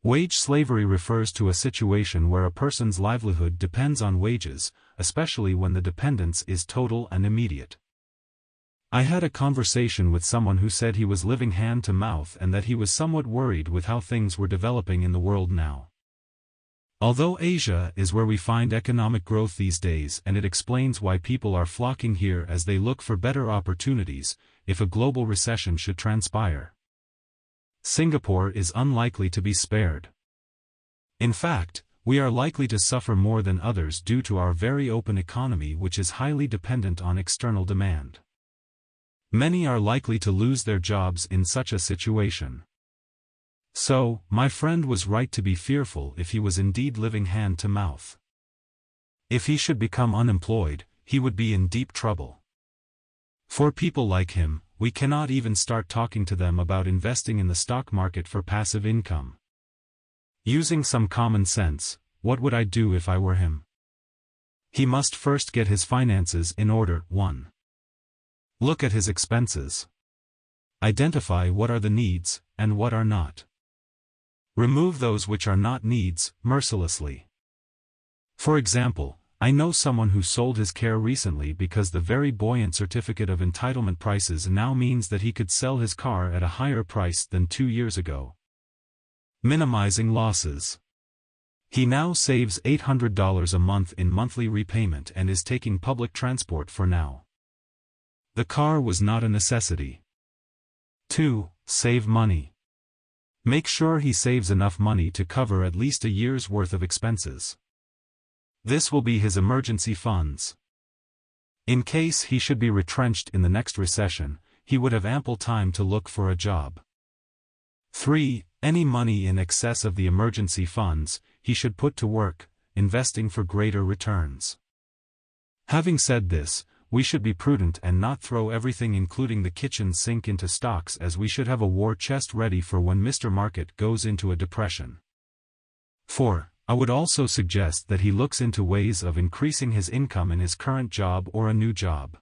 Wage slavery refers to a situation where a person's livelihood depends on wages, especially when the dependence is total and immediate. I had a conversation with someone who said he was living hand to mouth and that he was somewhat worried with how things were developing in the world now. Although Asia is where we find economic growth these days, and it explains why people are flocking here as they look for better opportunities, if a global recession should transpire, Singapore is unlikely to be spared. In fact, we are likely to suffer more than others due to our very open economy, which is highly dependent on external demand. Many are likely to lose their jobs in such a situation. So, my friend was right to be fearful if he was indeed living hand to mouth. If he should become unemployed, he would be in deep trouble. For people like him, we cannot even start talking to them about investing in the stock market for passive income. Using some common sense, what would I do if I were him? He must first get his finances in order. 1. Look at his expenses. Identify what are the needs, and what are not. Remove those which are not needs, mercilessly. For example, I know someone who sold his car recently because the very buoyant certificate of entitlement prices now means that he could sell his car at a higher price than 2 years ago. Minimizing losses. He now saves $800 a month in monthly repayment and is taking public transport for now. The car was not a necessity. 2. Save money. Make sure he saves enough money to cover at least a year's worth of expenses. This will be his emergency funds. In case he should be retrenched in the next recession, he would have ample time to look for a job. 3. Any money in excess of the emergency funds, he should put to work, investing for greater returns. Having said this, we should be prudent and not throw everything including the kitchen sink into stocks, as we should have a war chest ready for when Mr. Market goes into a depression. 4. I would also suggest that he looks into ways of increasing his income in his current job or a new job.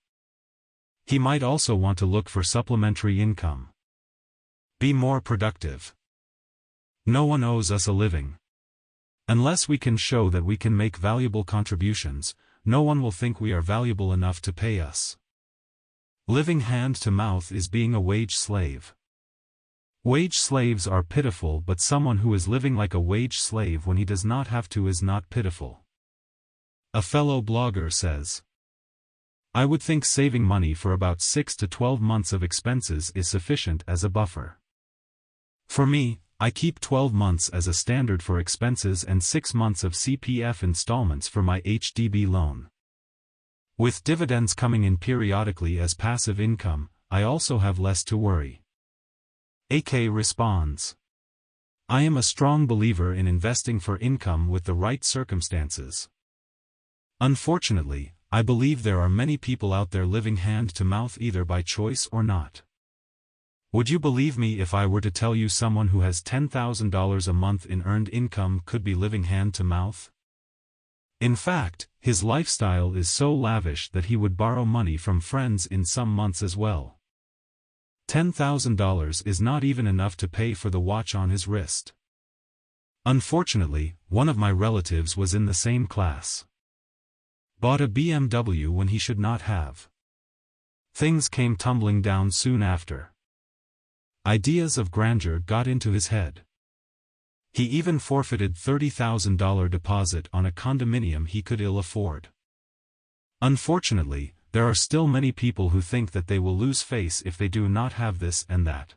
He might also want to look for supplementary income. Be more productive. No one owes us a living. Unless we can show that we can make valuable contributions, no one will think we are valuable enough to pay us. Living hand to mouth is being a wage slave. Wage slaves are pitiful, but someone who is living like a wage slave when he does not have to is not pitiful. A fellow blogger says, I would think saving money for about 6 to 12 months of expenses is sufficient as a buffer. For me, I keep 12 months as a standard for expenses and 6 months of CPF installments for my HDB loan. With dividends coming in periodically as passive income, I also have less to worry. AK responds, I am a strong believer in investing for income with the right circumstances. Unfortunately, I believe there are many people out there living hand to mouth either by choice or not. Would you believe me if I were to tell you someone who has $10,000 a month in earned income could be living hand to mouth? In fact, his lifestyle is so lavish that he would borrow money from friends in some months as well. $10,000 is not even enough to pay for the watch on his wrist. Unfortunately, one of my relatives was in the same class. Bought a BMW when he should not have. Things came tumbling down soon after. Ideas of grandeur got into his head. He even forfeited $30,000 deposit on a condominium he could ill afford. Unfortunately, there are still many people who think that they will lose face if they do not have this and that.